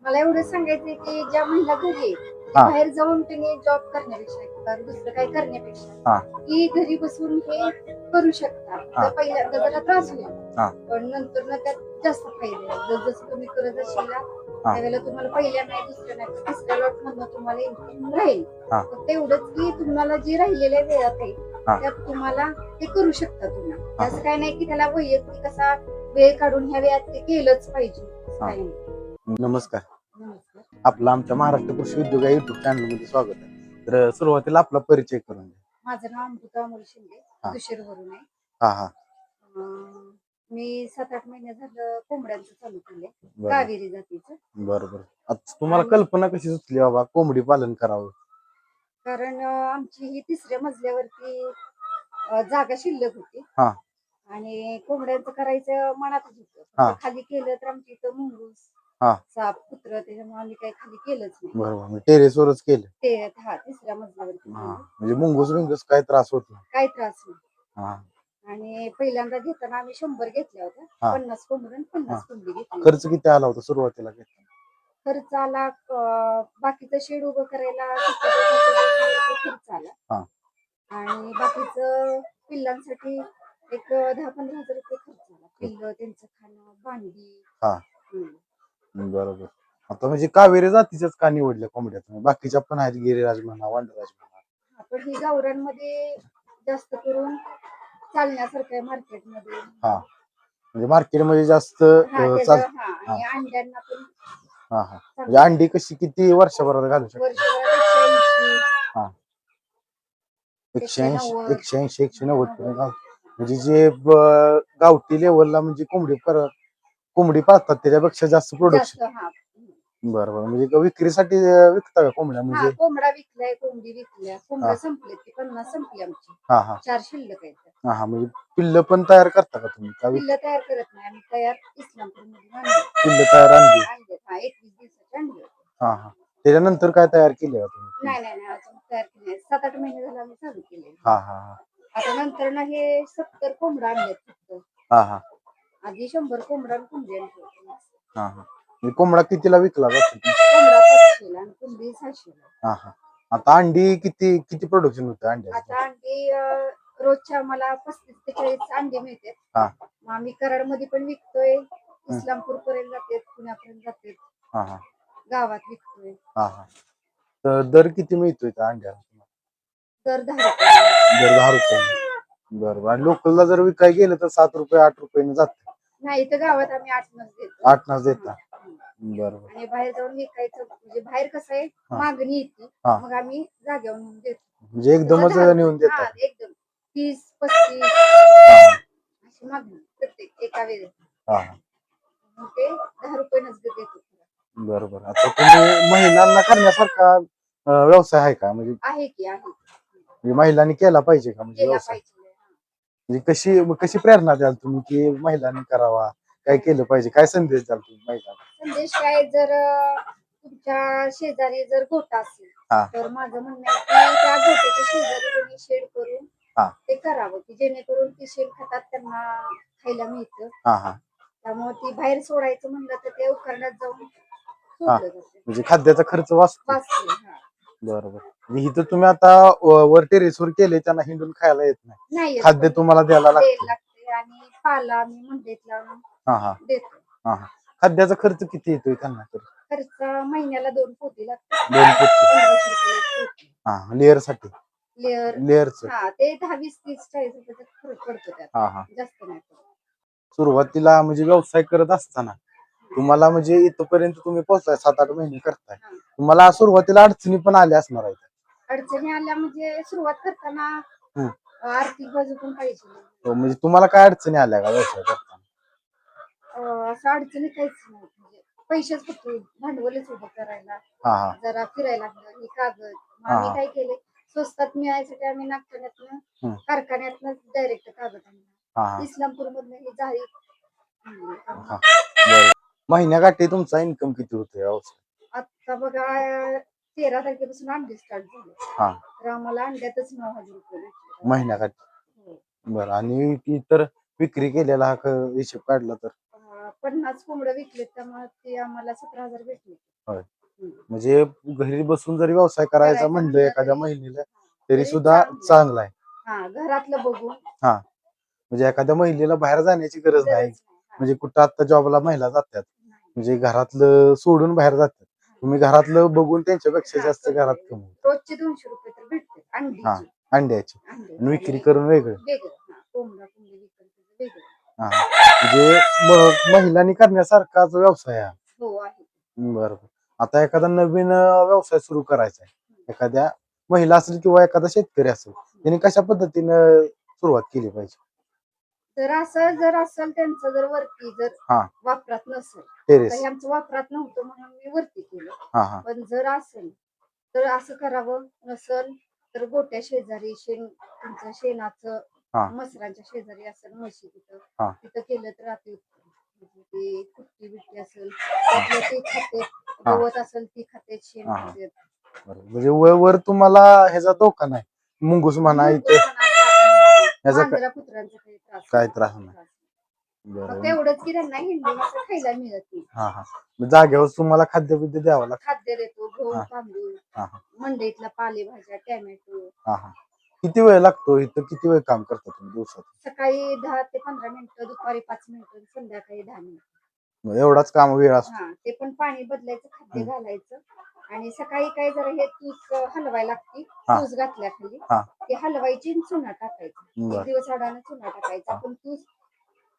मला एवढं सांगायचंय की ज्या महिला घरी आहेत, त्या हा. बाहेर जाऊन त्यांनी जॉब करण्यापेक्षा किंवा दुसरं काही हा. करण्यापेक्षा की घरी बसून हे करू शकता. हा. तर पहिल्यांदा जरा त्रास होईल, हा. पण नंतर ना त्यात जास्त फायदे आहेत. जसं तुम्ही करत असाल ना हा. त्यावेळेला तुम्हाला पहिल्या नाही, दुसऱ्या नाही, तर तिसऱ्या लॉट मधनं तुम्हाला इन्कम राहील. हा. फक्त एवढंच की तुम्हाला जी राहिलेल्या वेळात आहे हा. त्यात तुम्हाला ते करू शकता तुम्ही. हा. असं काही नाही की त्याला वैयक्तिक असा वेळ काढून ह्या वेळात ते केलंच पाहिजे असं हा. काही नाही. नमस्कार. नमस्कार. आपलं आमच्या महाराष्ट्र कृषी उद्योग या युट्यूब चॅनल मध्ये स्वागत आहे. तर सुरुवातीला आपला परिचय करून द्या. माझं नाव अमृता अमोल शिंदे, हा. दुशेरवरून आहे. हा. हा. मी 7-8 महिने झालं कोंबड्यांचं चालू केलंय, बरोबर कावेरी जातीचं. बरोबर. आता तुम्हाला आणि कल्पना कशी सुचली बाबा कोंबडी पालन करावं? कारण आमची ही 3ऱ्या मजल्यावरती जागा शिल्लक होती हा. आणि कोंबड्यांचं करायचं मनातच होतं. हा. फक्त खाली केलं तर आमच्या इथं मुंगूस, हा. साप, कुत्रं, त्याच्यामुळे आम्ही काही खाली केलंच नाही. बरोबर. मी टेरेसवरच केलं. ते 3ऱ्या मजल्यावरती हा. केलं. म्हणजे मुंगूस बिंगूस काय त्रास होत नाही. काही त्रास नाही. हा. आणि पहिल्यांदा घेताना आम्ही 100 घेतल्या होत्या. हा. 50 कोंबड्या आणि हा. 50 कोंबडी घेतली खर्च होती. किती आला होता सुरुवातीला घेताना? खर्च आला बाकीचं शेड उभं करायला 70,000 खर्च आला. हा. आणि बाकीचं पिल्लांसाठी एक 10-15,000 खर्च आला. पिल्लं, त्यांचं खाणं, भांडी. हा. हम्म. बरोबर. आता म्हणजे कावेरी जातीच्याच का निवडल्या कोंबड्या तुम्ही? बाकीच्या पण आहेत, गिरिराज म्हणा, वनराज म्हणा. पण ही गावरांमध्ये जास्त करून चालण्यासारखं आहे मार्केटमध्ये. हा. म्हणजे मार्केटमध्ये जास्त त्याचं चालत. हा. आणि अंड्यांना पण हा. हा. म्हणजे अंडी कशी किती वर्षभरात घालू शकते? वर्षभरात हा. 180 180, 180 190 पर्यंत घाल. म्हणजे जे गावठी लेवलला म्हणजे कोंबडी पाळतात त्याच्यापेक्षा जास्त प्रोडक्शन. जास्त. बरोबर. म्हणजे विक्रीसाठी विकता का कोंबड्या म्हणजे? कोंबडा विकलाय, कोंबडी विकल्या. हा. कोंबड्या संपलेत, ती 50 संपली आमची. हा. हा. 4 शिल्लक आहेत. हा. हा. म्हणजे पिल्ल पण तयार करता का तुम्ही? का पिल्लं तयार करत नाही आम्ही, तयार इस्लामपूरमधून आणले. पिल्ल तयार आणली? आणलेत. 21 दिवसाचे आणले होते. हा. हा. त्याच्यानंतर काय तयार केले का तुम्ही? नाही, अजून तयार केले नाही. 7-8 महिने झाले आम्ही चालू केले. हा. हा. हा. आता नंतर ना हे 70 कोंबडा आणलेत फक्त. हा. हा. आधी 100 कोंबडा आणि कोंबडी आणली होती. हा. हा. म्हणजे कोंबडा कितीला विकला जातो? कोंबडा 700ला आणि कोंबडी 600ला. हा. हा. आता अंडी किती किती प्रोडक्शन होतं अंड्याचं? आता अंडी रोजच्या आम्हाला 35 ते 40 अंडी मिळतात. हा. मग आम्ही कराडमध्ये पण विकतोय, हम्म. इस्लामपूर पर्यंत जाते, पुण्यापर्यंत जाते, हा. हा. गावात विकतोय. हा. हा. तर दर किती मिळतोय त्या अंड्याला? दर 10 रुपये. दर 10 रुपये. बरोबर. आणि लोकलला जर विकाय गेलं तर 7 रुपये 8 रुपये जात. नाही, इथं गावात आम्ही 8 देतो. 8 देता. बरोबर. आणि बाहेर जाऊन विकायचं म्हणजे बाहेर कसं आहे, हा. मागणी येते, हा. मग आम्ही जागेवर नेऊन देतो. म्हणजे एकदमच नेऊन देतात. एकदम 30-35 हा. अशी मागणी प्रत्येक एका वेळेस. हा. मग ते 10 रुपयानंच देतो. बरोबर. आता तुम्ही महिलांना करण्यासारखा व्यवसाय आहे का? म्हणजे आहे की आहे. महिलांनी केला पाहिजे का म्हणजे केला व्यवसाय? पाहिजे. म्हणजे कशी प्रेरणा द्याल तुम्ही की महिलांनी करावा, काय केलं पाहिजे, काय संदेश द्याल तुम्ही महिलांना? संदेश काय, जर तुमच्या शेजारी जर गोठा असेल हा. तर माझं म्हणणं आहे की त्या गोठ्याच्या शेजारी कोणी शेड करून हा. ते करावं, की जेणेकरून ती शेण खातात त्यांना खायला मिळतं. हा. हा. त्यामुळे ती बाहेर सोडायचं म्हणलं तर ते उकरण्यात जाऊन हा. सोडलं जातं. म्हणजे खाद्याचा खर्च वाचतो. वाचते. बरोबर. म्हणजे इथं तुम्ही आता वर टेरेसवर केले त्यांना हिंडून खायला येत नाही, नाही खाद्य तुम्हाला द्यायला लागतं. आणि पाला आम्ही मंडईत लावून हा. हा. देतो. हा. हा. खाद्याचा खर्च किती येतोय त्यांना तरी? खर्च महिन्याला 2 पोती लागतात. 2 पोती. 1500 रुपये एक पोती. हा. लेअर साठी? लेअरचं? ते 10, 20, 30, 40 रुपयाचा फरक पडतो त्यात. हा. हा. जास्त नाही पडत. सुरुवातीला म्हणजे व्यवसाय करत असताना तुम्हाला म्हणजे इथपर्यंत तुम्ही पोहोचलाय, 7-8 महिने करताय, तुम्हाला सुरुवातीला अडचणी पण आल्या असणार आहेत? अडचणी आल्या म्हणजे सुरुवात करताना आर्थिक बाजू पण पाहिजे. म्हणजे तुम्हाला काय अडचणी आल्या का व्यवसाय करताना? असं अडचणी काहीच नाही, म्हणजे पैसेच फक्त भांडवलच उभं करायला. हा. हा. जरा फिरायला लागलं, ही कागद आम्ही हा. काय केले, स्वस्तात मिळायसाठी आम्ही नागठाण्यातनं कारखान्यातनं डायरेक्ट कागद आणला. इस्लामपूर मधनं ही जाळी हा. महिन्याकाठी तुमचा इन्कम किती होतो व्यवसाय? आता बघा 13 तारखेपासून अंडे स्टार्ट झाले. हा. तर आम्हाला अंड्यातच 9,000 रुपये भेटले महिन्याकाठी. बरं. आणि इतर विक्री केलेला हा हिशोब काढला तर 50 कोंबड्या विकलेत त्यामुळे ते आम्हाला 17,000 भेटले. होय. हम्म. म्हणजे घरी बसून जरी व्यवसाय करायचा करायचं म्हणलं म्हणलं एखाद्या तरी महिलेला तरी तरी सुद्धा चांगलं. चांगला आहे. हा, घरातलं बघून हा, म्हणजे एखाद्या महिलेला बाहेर जाण्याची गरज गरज नाही. नाही. हा. म्हणजे कुठं आता जॉबला महिला जातात, नाही. म्हणजे घरातलं सोडून बाहेर जातात. तुम्ही घरातलं बघून त्यांच्यापेक्षा हा, जास्त घरात करते. कमवता. रोजचे 200 रुपये तर भेटते हा, अंडीची. अंड्याची आणि विक्री आणि करून वेगळं. वेगळं. हा, कोंबडी विकत त्याचं वेगळं. हा, म्हणजे महिलांनी करण्यासारखाच व्यवसाय आहे. हो आहे. बरोबर. आता एखादा नवीन व्यवसाय सुरू करायचा आहे, एखाद्या महिला असेल किंवा एखादा शेतकरी असेल, त्यांनी कशा पद्धतीनं सुरुवात केली पाहिजे? जर असेल त्यांचं जर वरती जर हा, वापरात नसेल, टेरेस. आता हे आमचं वापरात नव्हतं म्हणून मी वरती केलं. हा हा पण जर असेल तर असं करावं. नसेल तर गोट्या शेजारी तुमचं शेणाचं हा मसरांच्या शेजारी असेल म्हशी हा तिथं केलं तर अतिउत्तम. म्हणजे ते कुट्टी बिट्टी असेल त्यातलं ते खाते, हा. गवत असेल ती खाते, शेण हा. खाते. बरोबर. म्हणजे वर तुम्हाला ह्याचा धोका नाही, मुंगूस म्हणा इथे ह्याचा मांजरा कुत्र्यांचा काही त्रास काय त्रास नाही. फक्त बरोबर. एवढंच की त्यांना हिंडून असं खायला मिळत नाही. हा हा, मग जागेवर तुम्हाला खाद्य बिद्य द्यावं लागतं. खाद्य देतो, गहू, हा तांदूळ, हा हा मंडईतला पालेभाज्या, टॅमॅटो. हा हा. किती वेळ लागतो इथं, किती वेळ काम करता तुम्ही दिवसात? सकाळी 10 ते 15 मिनिटं, दुपारी 5 मिनिटं, संध्याकाळी 10 मिनिटं. मग एवढाच काम वेळ असतो? हा, ते पण पाणी बदलायचं, खाद्य घालायचं. आणि सकाळी काय जरा हे तूस हलवायला लागते. हा तूस घातल्याखाली हा. ते हलवायची आणि चुना टाकायचा. एक बर. दिवस अडानं चुना टाकायचा. हा. पण तूस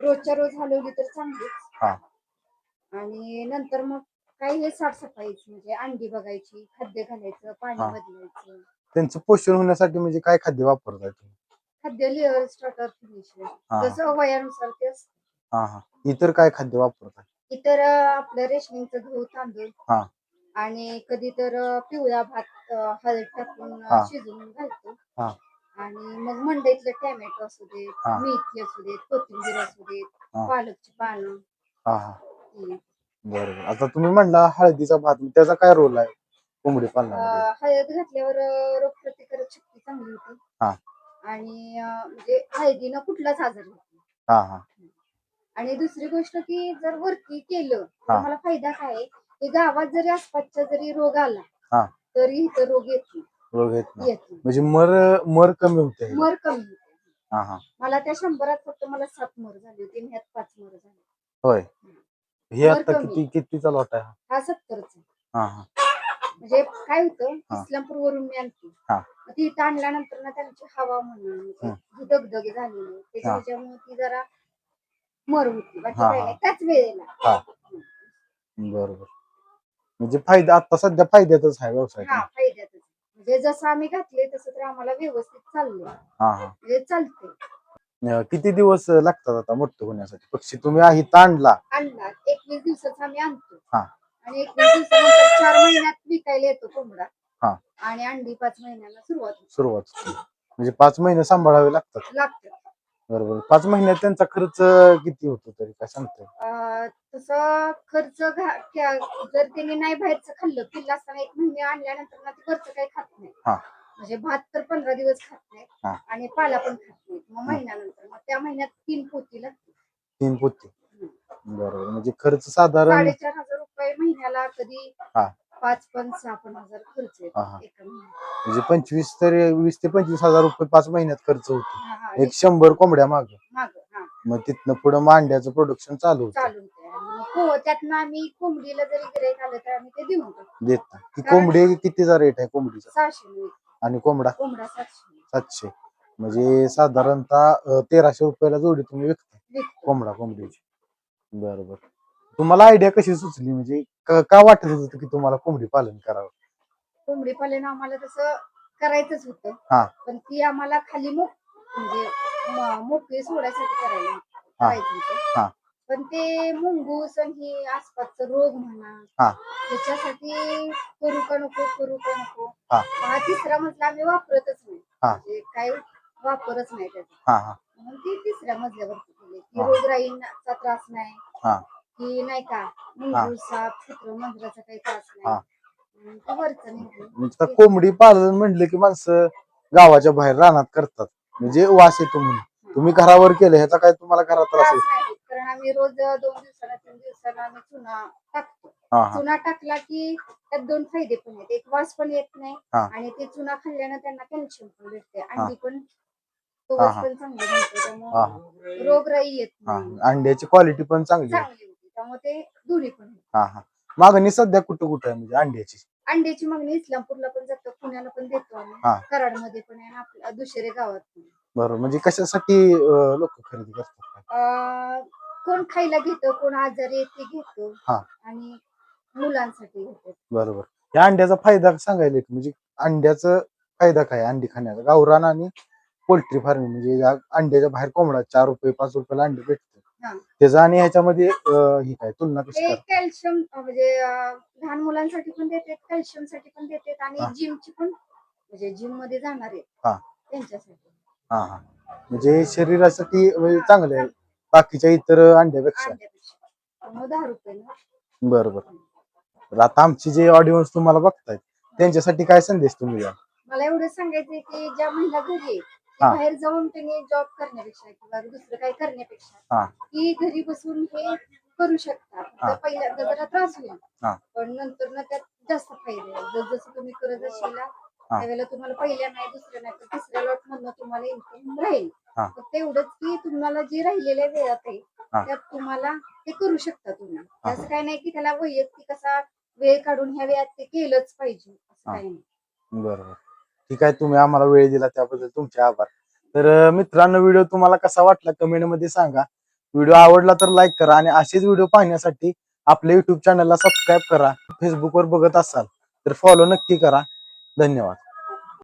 रोजच्या रोज हलवली तर चांगलीच. हा आणि नंतर मग काही हे साफसफाईच म्हणजे अंडी बघायची, खाद्य घालायचं, पाणी हा. बदलायचं. त्यांचं पोषण होण्यासाठी म्हणजे काय खाद्य वापरताय तुम्ही? खाद्य लेअर स्टार्टर फिनिशर हा. जसं वयानुसार ते असतं. हा हा. इतर काय खाद्य वापरताय? इतर आपलं रेशनिंगचं गहू, तांदूळ हा आणि कधी तर पिवळा भात हळद टाकून हा शिजवून घालतो. हा आणि मग मंडईतले टॅमॅटो असू देत, हा मेथी असू देत, कोथिंबीर असू देत, हा पालकची पानं. हा हा. बरोबर. आता तुम्ही म्हणला हळदीचा भात, त्याचा काय रोल आहे कोंबडी पालनामध्ये? हळद घातल्यावर रोगप्रतिकारक शक्ती चांगली होती. हा आणि म्हणजे हळदीनं कुठलाच आजार होत नाही. हा हा आणि दुसरी गोष्ट की जर वरती केलं तर हा मला फायदा काय आहे, की गावात जरी आसपासचा जरी रोग आला हा. तरी इथं रोग येत नाही. रोग येत नाही. येत नाही. म्हणजे मर कमी होते. मर कमी होते. हा हा. मला त्या 100 फक्त मला 7 मर झाली होती आणि ह्यात 5 मर झाली. होय. हे मर आता कमी. कितीचा लॉट आहे? हा 70चा. हा हा म्हणजे काय होतं, हा. इस्लामपूर वरून मी आणते. हा. मग ती इथं आणल्यानंतर ना त्यांची हवा म्हणून म्हणजे दगदग झालेली त्याच्या हा. ह्याच्यामुळे ती जरा मर होती. बाकी हा काही हा नाही त्याच वेळेला. हा. बरोबर. म्हणजे फायदा आता सध्या फायद्यातच आहे व्यवसाय. हा, फायद्यातच. म्हणजे जसं आम्ही घातले तसं तर आम्हाला व्यवस्थित चाललंय. हा हा. म्हणजे चालते. किती दिवस लागतात आता मोठं होण्यासाठी? पक्षी तुम्ही इथं आणला 21 दिवसाचा आम्ही आणतो. हा आणि 21 दिवसानंतर 4 महिन्यात विकायला येतो कोंबडा. हा. आणि अंडी 5 महिन्याला सुरुवात सुरुवात म्हणजे 5 महिने सांभाळावे लागतात. लागतं. बरोबर. 5 महिन्यात त्यांचा खर्च किती होतो तरी काय सांगताय? तसं खर्च जर त्यांनी नाही बाहेरचं खाल्लं, पिल्लं असताना 1 महिने आणल्यानंतर ना ते वरचं काही खात नाही. हा म्हणजे भात तर 15 दिवस खात नाही हा. आणि पाला पण खात नाही. मग महिन्यानंतर मग त्या महिन्यात 3 पोती लागते. 3 पोती. बरोबर. म्हणजे खर्च साधारण 4,500 रुपये महिन्याला, कधी हा 5 पण 6 पण हजार खर्च हा येतो हा. एका महिन्यात. म्हणजे 20 ते 25,000 रुपये 5 महिन्यात खर्च होतो. हा, हा. एक 100 कोंबड्या माग. हा. मग तिथनं पुढे मांड्याचं प्रोडक्शन चालू होतं. चालू होते. आणि त्यातनं आम्ही कोंबडीला जरी गिऱ्हाईक आलं तर आम्ही ते देऊन टाकतो. देता ती कोंबडी कितीचा रेट आहे कोंबडीचा? 600 आणि कोंबडा? कोंबडा 700. 700. म्हणजे साधारणतः 1300 रुपयाला जोडी तुम्ही विकता कोंबडीची. बरोबर. तुम्हाला आयडिया कशी सुचली, म्हणजे का वाटत होतं की तुम्हाला कोंबडी पालन करावं? कोंबडी पालन आम्हाला तसं करायचंच होतं. हा पण ती आम्हाला खाली म्हणजे मोकळी सोडायसाठी करायचं होतं. हा पण ते मुंगूस आणि हे आसपासचं रोग म्हणा हा त्याच्यासाठी करू का नको. हा हा तिसरा मजला आम्ही वापरतच नाही. हा म्हणजे काही वापरच नाही त्याचा. हा हा म्हणून ती तिसऱ्या मजल्यावरती केली की हा. रोगराईचा त्रास नाही, हा की नाही का मुंगूस, साप, कुत्र, मांजराचा काही त्रास हा. नाही. ते वरचं निघून म्हणजे कोंबडी पालन म्हणलं की माणसं गावाच्या बाहेर रानात करतात, म्हणजे वास येतो म्हणून. तुम्ही घरावर केलं ह्याचा काय तुम्हाला घरात त्रास त्रास होईल? नाही होत. कारण आम्ही रोज 2 दिवसाला 3 दिवसाला आम्ही चुना टाकतो. हा हा चुना टाकला की त्यात 2 फायदे पण आहेत. एक वास पण येत नाही हा आणि ते चुना खाल्ल्यानं त्यांना कॅल्शियम पण भेटते. हा अंडी पण हा कवच हा पण चांगलं बनतं. हा त्यामुळे रोगराई येत हा नाही. अंड्याची क्वालिटी पण चांगली आहे. चांगली होती. त्यामुळे ते दोन्ही पण होतं. हा हा मागणी सध्या कुठं कुठं आहे म्हणजे अंड्याची? अंड्याची मागणी इस्लामपूरला पण जातो, पुण्याला पण देतो आम्ही. हा कराडमध्ये पण आहे आणि आपल्या दुसरे गावात पण. बरोबर. म्हणजे कशासाठी लोक खरेदी करतात? कोण खायला घेतं, कोण आजारी आहे ते घेतो हा आणि मुलांसाठी घेतो. बरोबर. या अंड्याचा फायदा सांगायला की म्हणजे अंड्याचा फायदा काय अंडी खाण्याचा गावरान आणि पोल्ट्री फार्मिंग म्हणजे या अंड्याच्या बाहेर कोंबडा 4 रुपये 5 रुपयाला अंडी भेटते. हा. त्याचा आणि ह्याच्यामध्ये ही काय तुलना कशी ते करतात? कॅल्शियम म्हणजे लहान मुलांसाठी पण देतात, कॅल्शियम साठी पण देतात आणि हा. जिमची पण म्हणजे जिम मध्ये जाणार आहेत हा त्यांच्यासाठी. हा हा म्हणजे शरीरासाठी म्हणजे हा, चांगलं आहे बाकीच्या इतर अंड्यापेक्षा. अंड्यापेक्षा. त्यामुळे 10 रुपये. बरोबर. तर आता आमची जे ऑडियन्स तुम्हाला बघतायत त्यांच्यासाठी काय संदेश तुम्ही द्या? मला एवढं सांगायचंय की ज्या महिला घरी आहेत ते हा बाहेर जाऊन त्यांनी जॉब करण्यापेक्षा किंवा दुसरं काही करण्यापेक्षा हा की घरी बसून हे करू शकता. हा. फक्त पहिल्यांदा जरा त्रास होईल हा पण नंतर ना त्यात जास्त फायदे आहेत. जसं तुम्ही करत असेल हा त्यावेळेला तुम्हाला पहिल्या नाही दुसऱ्या नाही तर तिसऱ्या लॉट मधनं तुम्हाला इन्कम राहील. हा फक्त एवढंच की तुम्हाला जी राहिलेल्या वेळात आहे हा त्यात तुम्हाला ते करू शकता तुम्ही. हा. असं काही नाही की त्याला वैयक्तिक असा वेळ काढून ह्या वेळात ते केलंच पाहिजे असं हा. काही नाही. बरोबर. ठीक आहे तुम्ही आम्हाला वेळ दिला त्याबद्दल तुमचे आभार. तर मित्रांनो व्हिडिओ तुम्हाला कसा वाटला कमेंट मध्ये सांगा. व्हिडिओ आवडला तर लाईक करा आणि असेच व्हिडिओ पाहण्यासाठी आपल्या युट्यूब चॅनलला सबस्क्राईब करा. फेसबुकवर बघत असाल तर फॉलो नक्की करा. धन्यवाद.